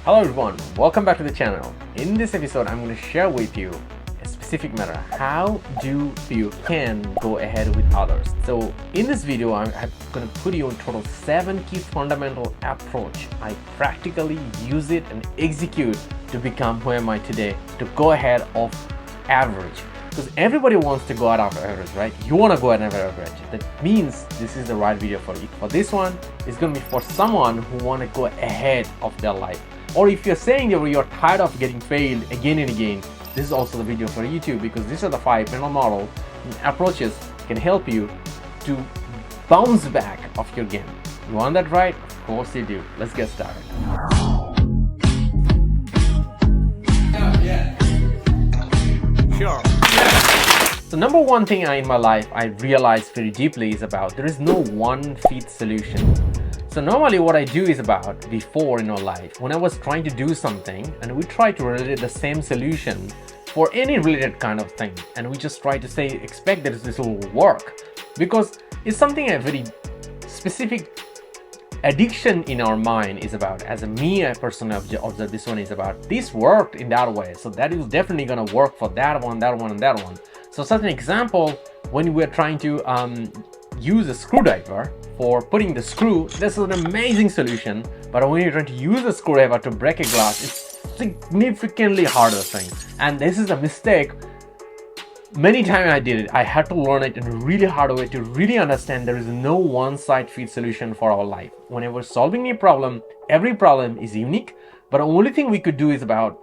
Hello everyone, welcome back to the channel. In this episode, I'm going to share with you a specific matter. How do you can go ahead with others? So in this video, I'm going to put you on total 7 key fundamental approach. I practically use it and execute to become who am I today, to go ahead of average. Because everybody wants to go out of average, right? You want to go out of average. That means this is the right video for you. For this one, it's going to be for someone who want to go ahead of their life. Or if you're saying that you're tired of getting failed again and again, this is also the video for you too, because these are the 5 mental model approaches can help you to bounce back off your game. You want that right? Of course you do. Let's get started. Sure. So number one thing in my life I realized very deeply is about there is no one fit solution. So normally what I do is about before in our life, when I was trying to do something and we try to relate the same solution for any related kind of thing, and we just try to say, expect that this will work, because it's something a very specific addiction in our mind is about. As a me, I personally observe this one is about, this worked in that way, so that is definitely going to work for that one, and that one. So such an example, when we're trying to use a screwdriver for putting the screw, this is an amazing solution, but when you're trying to use a screwdriver to break a glass, it's significantly harder thing. And this is a mistake. Many times I did it. I had to learn it in a really hard way to really understand there is no one size fits solution for our life. Whenever solving a problem, every problem is unique, but the only thing we could do is about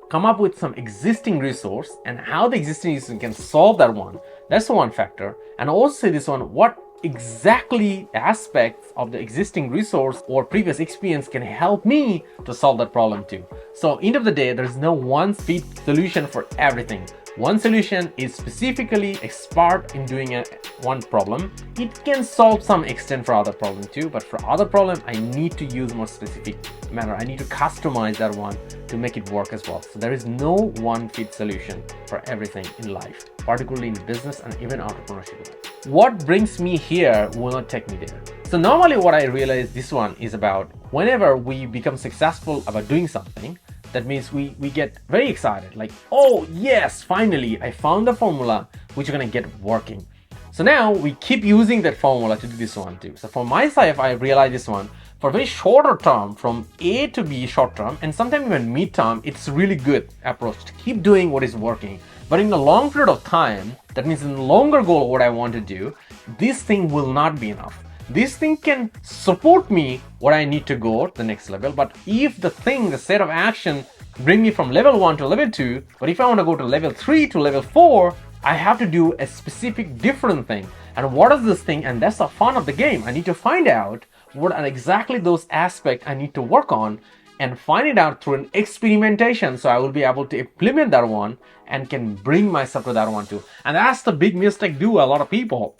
come up with some existing resource and how the existing resource can solve that one. That's the one factor. And also this one, what exactly aspects of the existing resource or previous experience can help me to solve that problem too. So end of the day, there's no one fit solution for everything. One solution is specifically expert in doing one problem. It can solve some extent for other problem too, but for other problem, I need to use more specific manner. I need to customize that one to make it work as well. So there is no one fit solution for everything in life, particularly in business and even entrepreneurship. What brings me here will not take me there. So normally what I realize this one is about whenever we become successful about doing something, that means we get very excited, like, oh yes, finally I found the formula which is gonna get working. So now we keep using that formula to do this one too. So for myself, I realized this one for very shorter term, from A to B short term, and sometimes even mid term, it's really good approach to keep doing what is working. But in the long period of time, that means in the longer goal what I want to do, this thing will not be enough. This thing can support me what I need to go to the next level, but if the set of action bring me from level 1 to level 2, but if I want to go to level 3 to level 4, I have to do a specific different thing. And what is this thing? And that's the fun of the game. I need to find out what are exactly those aspects I need to work on and find it out through an experimentation, so I will be able to implement that one and can bring myself to that one too. And that's the big mistake do a lot of people.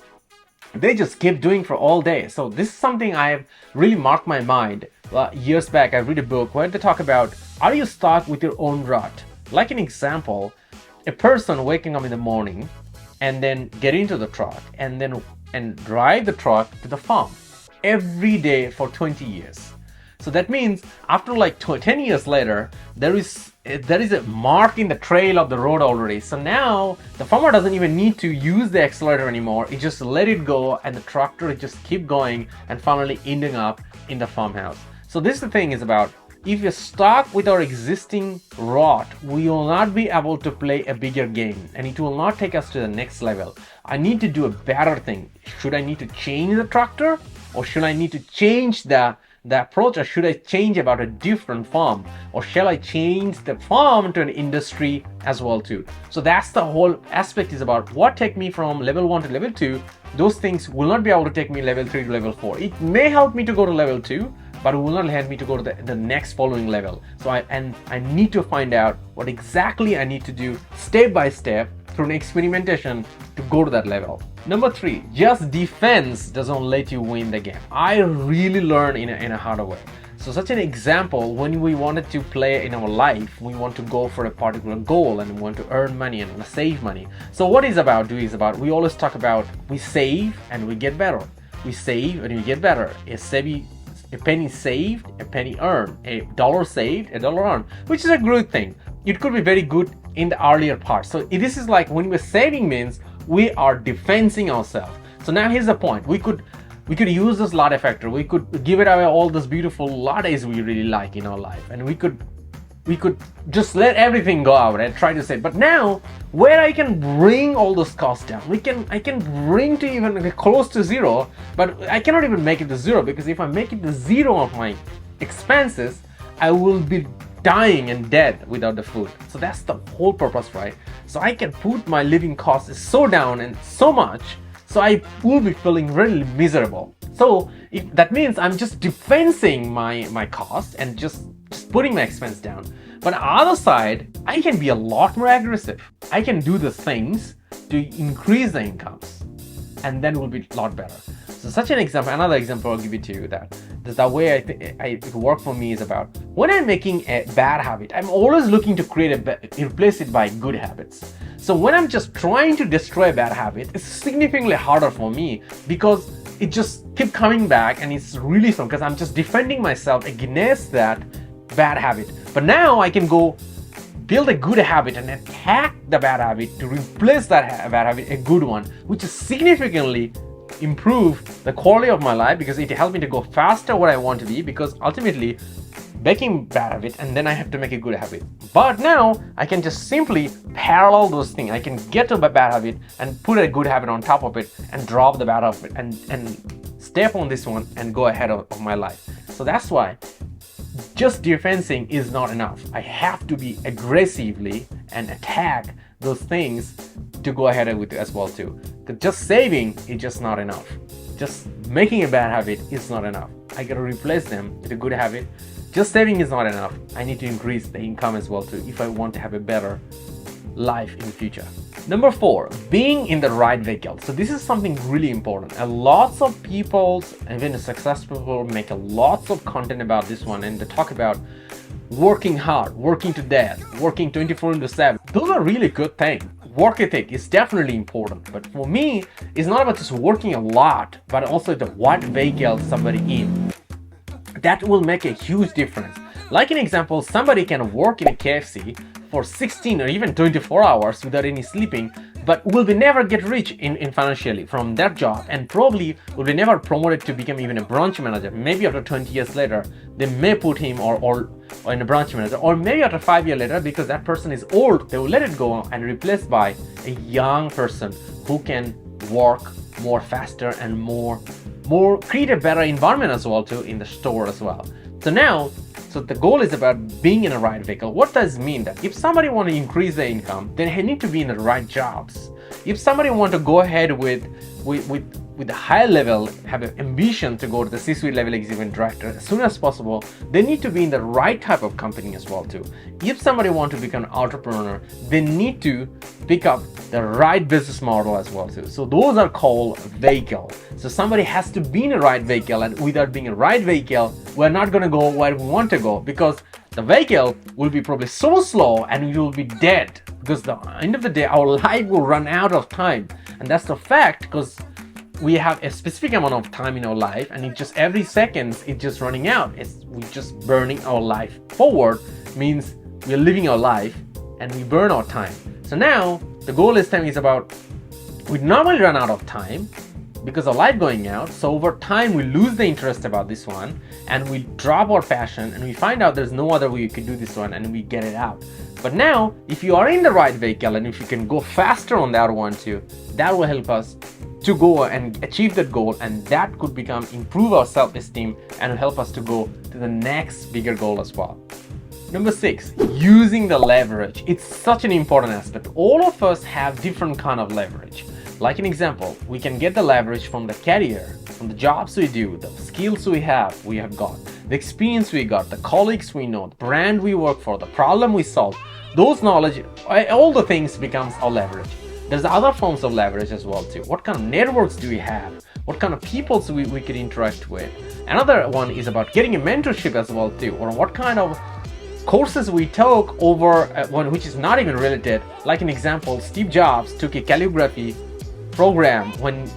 They just keep doing for all day. So this is something I've really marked my mind. Years back, I read a book where they talk about, are you stuck with your own rut? Like an example, a person waking up in the morning and then get into the truck and drive the truck to the farm every day for 20 years. So that means after like 10 years later, there is a mark in the trail of the road already. So now the farmer doesn't even need to use the accelerator anymore. It just let it go and the tractor just keep going and finally ending up in the farmhouse. So this is the thing is about, if you're stuck with our existing route, we will not be able to play a bigger game and it will not take us to the next level. I need to do a better thing. Should I need to change the tractor, or should I need to change the approach, or should I change about a different farm, or shall I change the farm to an industry as well too? So that's the whole aspect is about what take me from level 1 to level 2. Those things will not be able to take me level 3 to level 4. It may help me to go to level 2, but it will not help me to go to the next following level. So I need to find out what exactly I need to do step by step through an experimentation to go to that level. Number 3, just defense doesn't let you win the game. I really learned in a harder way. So such an example, when we wanted to play in our life, we want to go for a particular goal and we want to earn money and save money. So what is about do is about, we always talk about we save and we get better. We save and we get better. A a penny saved, a penny earned, a dollar saved, a dollar earned, which is a good thing. It could be very good in the earlier part. So this is like when we're saving means we are defending ourselves. So now here's the point. We could use this latte factor. We could give it away all those beautiful lattes we really like in our life, and we could just let everything go out and try to save. But now, where I can bring all those costs down, I can bring to even close to zero, but I cannot even make it to zero, because if I make it to zero of my expenses, I will be dying and dead without the food. So that's the whole purpose, right? So I can put my living costs so down and so much, so I will be feeling really miserable. So if that means I'm just defending my cost and just putting my expense down. But on the other side, I can be a lot more aggressive. I can do the things to increase the incomes, and then will be a lot better. So such an example, another example I'll give it to you, that the way it work for me is about when I'm making a bad habit, I'm always looking to replace it by good habits. So when I'm just trying to destroy a bad habit, it's significantly harder for me, because it just keep coming back, and it's really fun because I'm just defending myself against that bad habit. But now I can go build a good habit and attack the bad habit to replace that bad habit a good one, which is significantly improve the quality of my life, because it helped me to go faster where I want to be, because ultimately making bad habit and then I have to make a good habit. But now I can just simply parallel those things. I can get to a bad habit and put a good habit on top of it and drop the bad habit and step on this one and go ahead of my life. So that's why just defending is not enough. I have to be aggressively and attack those things to go ahead with it as well too. Because just saving is just not enough. Just making a bad habit is not enough. I gotta replace them with a good habit. Just saving is not enough. I need to increase the income as well too if I want to have a better life in the future. Number 4, being in the right vehicle. So this is something really important. And lots of people, even successful people, make a lots of content about this one, and they talk about working hard, working to death, working 24/7. Those are really good things. Work ethic is definitely important, but for me, it's not about just working a lot, but also the what vehicle somebody in. That will make a huge difference. Like an example, somebody can work in a KFC for 16 or even 24 hours without any sleeping, but will be never get rich in financially from that job, and probably will be never promoted to become even a branch manager. Maybe after 20 years later, they may put him or in a branch manager, or maybe after 5 years later, because that person is old, they will let it go and replaced by a young person who can work more faster and more create a better environment as well too in the store as well. So the goal is about being in a right vehicle. What does it mean? That if somebody want to increase their income, then they need to be in the right jobs. If somebody want to go ahead with the high level, have an ambition to go to the C-suite level executive director as soon as possible, they need to be in the right type of company as well too. If somebody want to become an entrepreneur, they need to pick up the right business model as well too. So those are called vehicle. So somebody has to be in the right vehicle, and without being a right vehicle, we're not going to go where we want to go, because the vehicle will be probably so slow and we will be dead, because at the end of the day our life will run out of time. And that's the fact, because we have a specific amount of time in our life, and it just every second it's just running out. We're just burning our life forward, means we're living our life and we burn our time. So now the goal this time is about, we normally run out of time because of life going out. So over time we lose the interest about this one, and we drop our passion, and we find out there's no other way you can do this one, and we get it out. But now if you are in the right vehicle, and if you can go faster on that one too, that will help us to go and achieve that goal, and that could improve our self-esteem and help us to go to the next bigger goal as well. Number 6, using the leverage. It's such an important aspect. All of us have different kind of leverage. Like an example, we can get the leverage from the career, from the jobs we do, the skills we have got, the experience we got, the colleagues we know, the brand we work for, the problem we solve. Those knowledge, all the things becomes our leverage. There's other forms of leverage as well too. What kind of networks do we have? What kind of people we could interact with? Another one is about getting a mentorship as well too, or what kind of courses we took over one which is not even related. Like an example, Steve Jobs took a calligraphy program when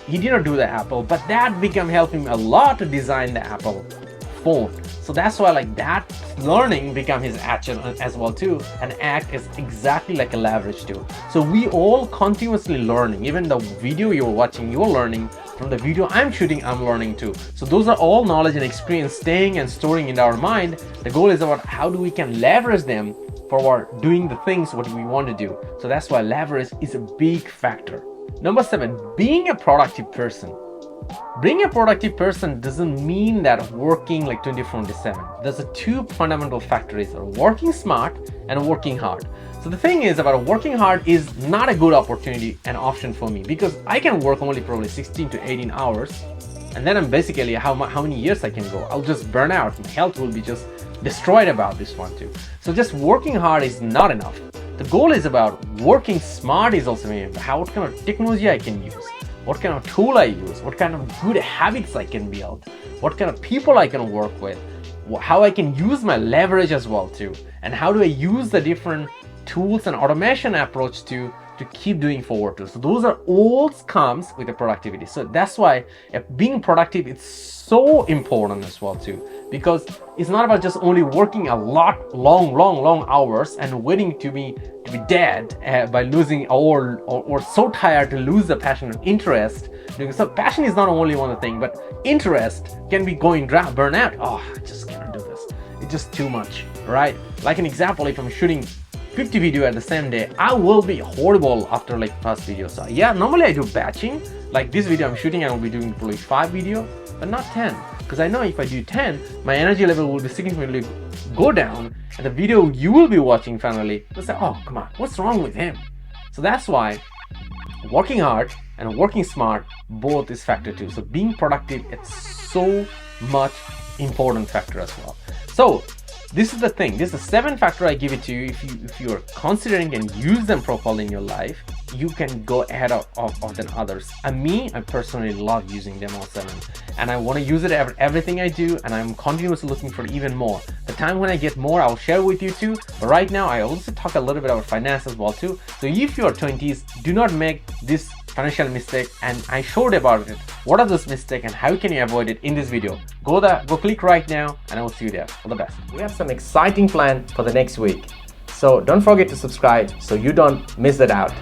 he didn't do the Apple, but that became helping him a lot to design the Apple phone. So that's why like that learning become his action as well too, and act is exactly like a leverage too. So we all continuously learning. Even the video you're watching, you're learning. From the video I'm shooting, I'm learning too. So those are all knowledge and experience staying and storing in our mind. The goal is about how do we can leverage them for doing the things what we want to do. So that's why leverage is a big factor. Number 7, being a productive person. Being a productive person doesn't mean that working like 24/7. There's a two fundamental factors, working smart and working hard. So the thing is about working hard is not a good opportunity and option for me, because I can work only probably 16 to 18 hours, and then I'm basically how many years I can go. I'll just burn out. My health will be just destroyed about this one too. So just working hard is not enough. The goal is about working smart is also what kind of technology I can use, what kind of tool I use, what kind of good habits I can build, what kind of people I can work with, how I can use my leverage as well too, and how do I use the different tools and automation approach to keep doing forward too. So those are all comes with the productivity. So that's why being productive is so important as well too, because it's not about just only working a lot long hours and waiting to be dead by losing or so tired to lose the passion and interest. So passion is not only one thing, but interest can be going burn out. Oh, I just cannot do this. It's just too much, right? Like an example, if I'm shooting 50 video at the same day, I will be horrible after like first video. So yeah, normally I do batching. Like this video I'm shooting, I will be doing probably 5 video, but not 10, because I know if I do 10, my energy level will be significantly go down, and the video you will be watching finally will say, oh come on, what's wrong with him? So that's why working hard and working smart both is factor too. So being productive, it's so much important factor as well. So this is the thing. This is the 7 factor I give it to you. If you are considering and use them properly in your life, you can go ahead of than others. And me, I personally love using them all 7, and I want to use it everything I do, and I'm continuously looking for even more. The time when I get more, I'll share with you too. But right now, I also talk a little bit about finance as well too. So if you're 20s, do not make this financial mistake, and I showed about it. What are those mistakes and how can you avoid it in this video? Go click right now, and I will see you there. All the best. We have some exciting plan for the next week, so don't forget to subscribe so you don't miss it out.